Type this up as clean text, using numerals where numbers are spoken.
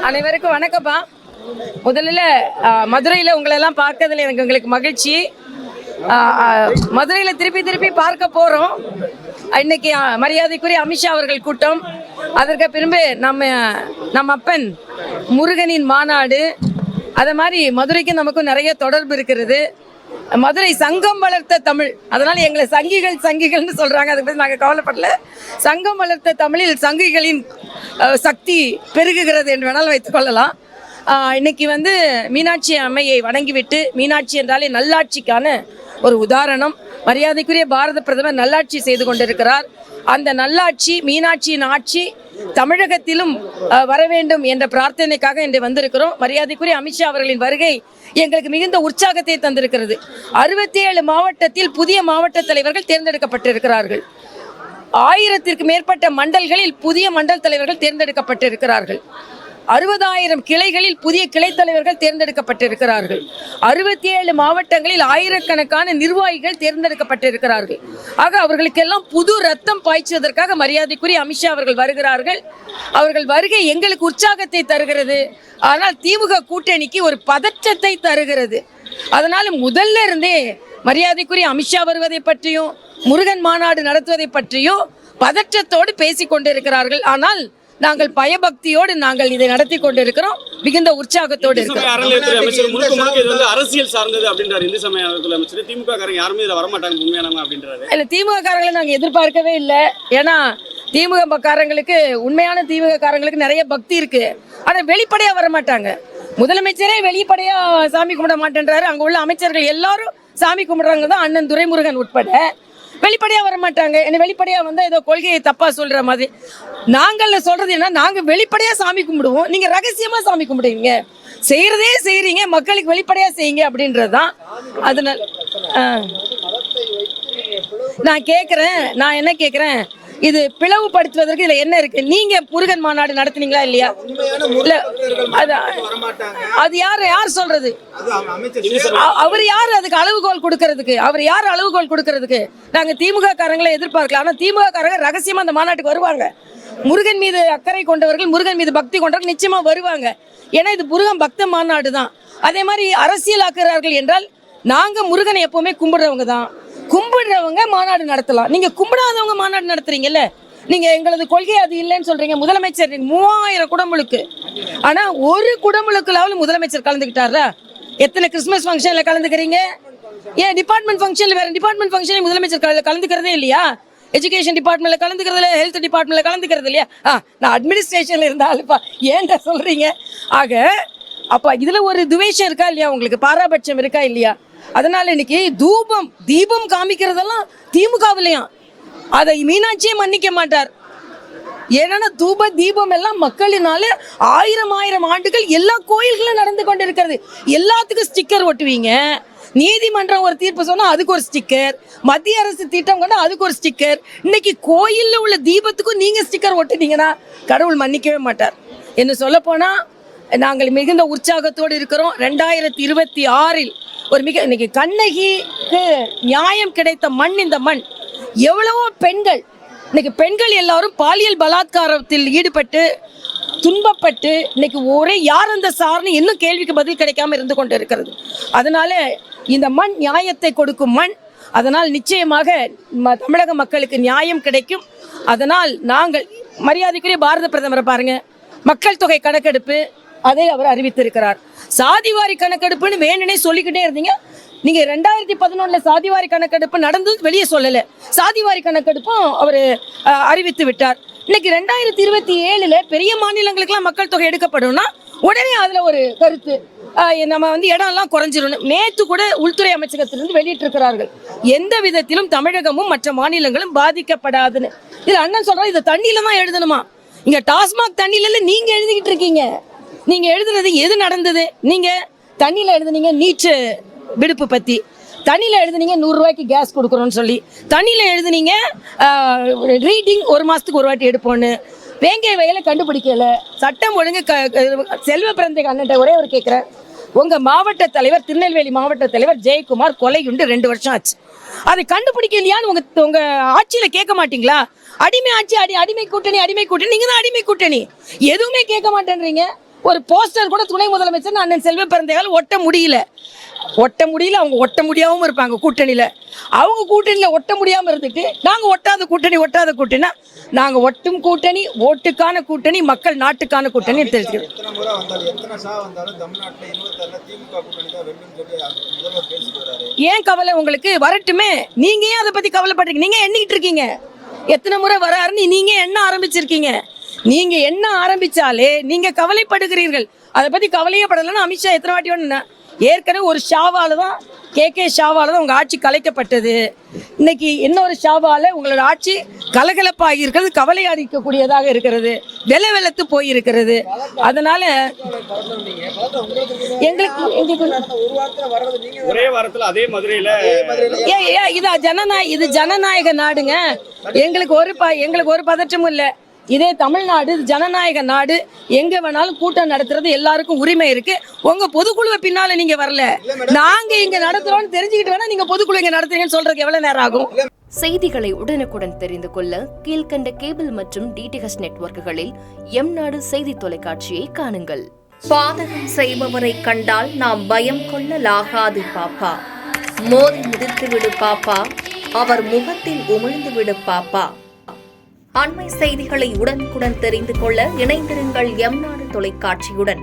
அனைவருக்கும் வணக்கம்ப்பா. முதல்ல மதுரையில் உங்களெல்லாம் பார்க்கறதுல எங்களுக்கு மகிழ்ச்சி. மதுரையில் திருப்பி பார்க்க போகிறோம். இன்னைக்கு மரியாதைக்குரிய அமித்ஷா அவர்கள் கூட்டம், அதற்கு பின்பு நம்ம அப்பன் முருகனின் மாநாடு. அதை மாதிரி மதுரைக்கு நமக்கும் நிறைய தொடர்பு இருக்கிறது. மதுரை சங்கம் வளர்த்த தமிழ், அதனால எங்களை சங்கிகள்னு சொல்றாங்க. அதை பற்றி நாங்கள் கவலைப்படல. சங்கம் வளர்த்த தமிழில் சங்கிகளின் சக்தி பெருகுகிறது என்று வேணாலும் வைத்துக்கொள்ளலாம். இன்னைக்கு மீனாட்சி அம்மையை வணங்கிவிட்டு, மீனாட்சி என்றாலே நல்லாட்சிக்கான ஒரு உதாரணம். மரியாதைக்குரிய பாரத பிரதமர் நல்லாட்சி செய்து கொண்டிருக்கிறார். அந்த நல்லாட்சி, மீனாட்சியின் ஆட்சி தமிழகத்திலும் வர வேண்டும் என்ற பிரார்த்தனைக்காக இன்று வந்திருக்கிறோம். மரியாதைக்குரிய அமித்ஷா அவர்களின் வருகை எங்களுக்கு மிகுந்த உற்சாகத்தை தந்திருக்கிறது. 67 மாவட்டத்தில் புதிய மாவட்ட தலைவர்கள் தேர்ந்தெடுக்கப்பட்டிருக்கிறார்கள். 1000த்திற்கு மேற்பட்ட மண்டல்களில் புதிய மண்டல் தலைவர்கள் தேர்ந்தெடுக்கப்பட்டிருக்கிறார்கள். 60,000 கிளைகளில் புதிய கிளை தலைவர்கள் தேர்ந்தெடுக்கப்பட்டிருக்கிறார்கள். 67 மாவட்டங்களில் ஆயிரக்கணக்கான நிர்வாகிகள் தேர்ந்தெடுக்கப்பட்டிருக்கிறார்கள். ஆக அவர்களுக்கெல்லாம் புது ரத்தம் பாய்ச்சுவதற்காக மரியாதைக்குரிய அமித்ஷா அவர்கள் வருகிறார்கள். அவர்கள் வருகை எங்களுக்கு உற்சாகத்தை தருகிறது. ஆனால் திமுக கூட்டணிக்கு ஒரு பதற்றத்தை தருகிறது. அதனால முதல்ல இருந்தே மரியாதைக்குரிய அமித்ஷா வருவதை பற்றியும் முருகன் மாநாடு நடத்துவதை பற்றியும் பதற்றத்தோடு பேசிக் கொண்டிருக்கிறார்கள். ஆனால் நாங்கள் பயபக்தியோடு நாங்கள் இதை நடத்தி கொண்டிருக்கிறோம். மிகுந்த உற்சாகத்தோடு இருக்கிறோம். அரசியல் சார்ந்தது அப்படின்றாரு இந்து சமய அமைச்சர். திமுக காரங்க யாருமே இதில் வரமாட்டாங்க உண்மையானவங்க அப்படின்றாரு. இல்லை, திமுக காரங்களை நாங்கள் எதிர்பார்க்கவே இல்லை. ஏன்னா திமுக காரங்களுக்கு, உண்மையான திமுக காரங்களுக்கு நிறைய பக்தி இருக்கு. ஆனால் வெளிப்படையாக வரமாட்டாங்க. முதலமைச்சரே வெளிப்படையாக சாமி கும்பிட மாட்டேன்றாரு. அங்கே உள்ள அமைச்சர்கள் எல்லாரும் சாமி கும்பிடுறாங்க தான், அண்ணன் துரைமுருகன் உட்பட. வெளிப்படையாக வரமாட்டாங்க. என்ன வெளிப்படையாக வந்தால் ஏதோ கொள்கையை தப்பாக சொல்கிற மாதிரி. நாங்கள் சொல்கிறது என்ன, நாங்கள் வெளிப்படையாக சாமி கும்பிடுவோம், நீங்கள் ரகசியமாக சாமி கும்பிடுவீங்க. செய்கிறதே செய்கிறீங்க, மக்களுக்கு வெளிப்படையாக செய்யுங்க அப்படின்றது தான். அதனால நான் என்ன கேட்குறேன், இது பிளவுபடுத்துவதற்கு இதில் என்ன இருக்கு? நீங்க முருகன் மாநாடு நடத்துனீங்களா இல்லையா? இல்ல, அது யார் சொல்றது? அவர் யார் அதுக்கு அளவுகோல் கொடுக்கறதுக்கு? அவர் யார் அளவுகோல் கொடுக்கறதுக்கு? நாங்க திமுக காரங்களை எதிர்பார்க்கலாம். ஆனா திமுக காரங்க ரகசியமா அந்த மாநாட்டுக்கு வருவாங்க. முருகன் மீது அக்கறை கொண்டவர்கள், முருகன் மீது பக்தி கொண்டவர்கள் நிச்சயமா வருவாங்க. ஏன்னா இது முருகன் பக்த மாநாடு தான். அதே மாதிரி அரசியலாக்குறார்கள் என்றால், நாங்க முருகனை எப்பவுமே கும்பிடுறவங்க தான். கும்பிடுறவங்க மாநாடு நடத்தலாம். நீங்க கும்பிடாதவங்க மாநாடு நடத்துறீங்கல்ல. நீங்க எங்களது கொள்கை அது இல்லைன்னு சொல்றீங்க. முதலமைச்சர் 3000 குடமுழுக்கு, ஆனா ஒரு குடமுழுக்குலாவது முதலமைச்சர் கலந்துக்கிட்டாரா? எத்தனை கிறிஸ்துமஸ் ஃபங்க்ஷன்ல கலந்துக்கிறீங்க? ஏன் டிபார்ட்மெண்ட் ஃபங்க்ஷன்ல, வேற டிபார்ட்மெண்ட் ஃபங்க்ஷன்ல முதலமைச்சர் கலந்துக்கிறதே இல்லையா? எஜுகேஷன் டிபார்ட்மெண்ட்ல கலந்துக்கிறது இல்லையா? ஹெல்த் டிபார்ட்மெண்ட்ல கலந்துக்கிறது இல்லையா? நான் அட்மினிஸ்ட்ரேஷன்ல இருந்தாலுப்பா ஏன்டா சொல்றீங்க? ஆக அப்ப இதுல ஒரு துவேஷம் இருக்கா இல்லையா? உங்களுக்கு பாராபட்சம் இருக்கா இல்லையா? அதனால இன்னைக்கு தீபம் காமிக்கிறதெல்லாம் திமுகவிலையும் அதை மீனாட்சியே மன்னிக்க மாட்டார். ஏன்னா தீபம் எல்லாம் மக்களினால 1000 ஆண்டுகள் எல்லா கோயில்களும் நடந்து கொண்டிருக்கிறது. எல்லாத்துக்கும் ஸ்டிக்கர் ஒட்டுவீங்க. நீதிமன்றம் ஒரு தீர்ப்பு சொன்னா அதுக்கு ஒரு ஸ்டிக்கர், மத்திய அரசு திட்டம் கொண்டா அதுக்கு ஒரு ஸ்டிக்கர். இன்னைக்கு கோயில்ல உள்ள தீபத்துக்கும் நீங்க ஸ்டிக்கர் ஒட்டுனீங்கன்னா கடவுள் மன்னிக்கவே மாட்டார். என்ன சொல்ல போனா நாங்கள் மிகுந்த உற்சாகத்தோடு இருக்கிறோம். 2026 ஒரு இன்னைக்கு கண்ணகிக்கு நியாயம் கிடைத்த மண் இந்த மண். எவ்வளவோ பெண்கள், இன்னைக்கு பெண்கள் எல்லாரும் பாலியல் பலாத்காரத்தில் ஈடுபட்டு துன்பப்பட்டு இன்னைக்கு ஒரே யார் அந்த சார்னு இன்னும் கேள்விக்கு பதில் கிடைக்காம இருந்து கொண்டு இருக்கிறது. அதனால இந்த மண் நியாயத்தை கொடுக்கும் மண். அதனால் நிச்சயமாக தமிழக மக்களுக்கு நியாயம் கிடைக்கும். அதனால் நாங்கள் மரியாதைக்குரிய பாரத பிரதமரை பாருங்க, மக்கள் தொகை கணக்கெடுப்பு அதை அவர் அறிவித்திருக்கிறார். சாதிவாரி கணக்கெடுப்புன்னு வேணுனே சொல்லிக்கிட்டே இருந்தீங்க. நீங்க 2011 சாதிவாரி கணக்கெடுப்பு நடந்தது வெளியே சொல்லல. சாதிவாரி கணக்கெடுப்பும் அவர் அறிவித்து விட்டார். இன்னைக்கு 2027 பெரிய மாநிலங்களுக்கெல்லாம் மக்கள் தொகை எடுக்கப்படும்னா உடனே அதுல ஒரு கருத்து, நம்ம இடம்லாம் குறைஞ்சிரும். நேற்று கூட உள்துறை அமைச்சகத்திலிருந்து வெளியிட்டிருக்கிறார்கள், எந்த விதத்திலும் தமிழகமும் மற்ற மாநிலங்களும் பாதிக்கப்படாதுன்னு. இதுல அண்ணன் சொல்றாரு இதை தண்ணியில தான் எழுதணுமா? இங்க டாஸ்மாக் தண்ணியில நீங்க எழுதிக்கிட்டு இருக்கீங்க. நீங்க எழுதுனது எது நடந்தது? நீங்க தண்ணியில எழுதுனீங்க நீச்சு விடுப்பு பத்தி, தண்ணியில எழுதுனீங்க 100 ரூபாய்க்கு கேஸ் கொடுக்குறோன்னு சொல்லி, தண்ணியில எழுதுனீங்க ரீடிங் 1 மாசத்துக்கு ஒரு வாட்டி எடுப்போன்னு. வேங்கை வயலை கண்டுபிடிக்கல. சட்டம் ஒழுங்கு செல்வ பிறந்த அண்ணன் ஒரே ஒரு கேட்குறேன், உங்க மாவட்ட தலைவர், திருநெல்வேலி மாவட்ட தலைவர் ஜெயக்குமார் கொலையுண்டு 2 வருஷம் ஆச்சு. அதை கண்டுபிடிக்கலையான்னு உங்க ஆட்சியில கேட்க மாட்டீங்களா? அடிமை ஆட்சி, அடிமை கூட்டணி நீங்க தான் அடிமை கூட்டணி. எதுவுமே கேட்க மாட்டேன்றீங்க. ஒரு போஸ்டர் கூட துணை முதலமைச்சர் அண்ணன் செல்வ பிறந்தகால் ஒட்ட முடியல. அவங்க ஒட்ட முடியாம இருப்பாங்க கூட்டணியில. அவங்க கூட்டணியில ஒட்ட முடியாம இருந்துட்டு நாங்க ஒட்டாத கூட்டணினா நாங்க ஒட்டும் கூட்டணி, ஓட்டுக்கான கூட்டணி, மக்கள் நாட்டுக்கான கூட்டணி தெரிஞ்சுக்கிறோம். ஏன் கவலை உங்களுக்கு? வரட்டுமே. நீங்க ஏன் அதை பத்தி கவலைப்படுறீங்க? நீங்க எண்ணிக்கிட்டு இருக்கீங்க எத்தனை முறை வராருன்னு. நீங்க எண்ண ஆரம்பிச்சிருக்கீங்க. நீங்க என்ன ஆரம்பிச்சாலே நீங்க கவலைப்படுகிறீர்கள். அதை பத்தி கவலையே படலன்னு அமித்ஷா எத்தனை வாட்டி ஒன்று. ஏற்கனவே ஒரு ஷாவால தான், கே ஷாவால தான் உங்க ஆட்சி கலைக்கப்பட்டது. இன்னைக்கு இன்னொரு ஷாவால உங்களோட ஆட்சி கலகலப்பாகி இருக்கிறது, கவலை அளிக்கக்கூடியதாக இருக்கிறது, வெள்ளத்து போயிருக்கிறது. அதனால எங்களுக்கு ஒரே வாரத்துல அதே மதுரையில இது ஜனநாயக நாடுங்க. எங்களுக்கு ஒரு பதற்றமும் இல்லை. இதே தமிழ்நாடு ஜனநாயக நாடு. எங்க வேணாலும் கூட்டம் நடத்துறது எல்லாருக்கும் உரிமை இருக்கு. உங்க பொதுக்குழுவை பின்னால நீங்க வரல, நாங்க இங்க நடத்துறோம்னு தெரிஞ்சுக்கிட்டு வேணா நீங்க பொதுக்குழு இங்க நடத்துறீங்கன்னு சொல்றதுக்கு எவ்வளவு நேரம் ஆகும்? செய்திகளை உடனுக்குடன் தெரிந்து கொள்ள கீழ்கண்ட கேபிள் மற்றும் டிடிஹெச் நெட்வொர்க்குகளில் எம்நாடு செய்தி தொலைக்காட்சியை காணுங்கள். பாதகம் செய்பவரை கண்டால் நாம் பயம் கொள்ளலாகாது பாப்பா. மோதி மிதித்து விடு பாப்பா, அவர் முகத்தில் உமிழ்ந்து விடு பாப்பா. அண்மை செய்திகளை உடனுக்குடன் தெரிந்து கொள்ள இணைந்திருங்கள் எம்நாடு தொலைக்காட்சியுடன்.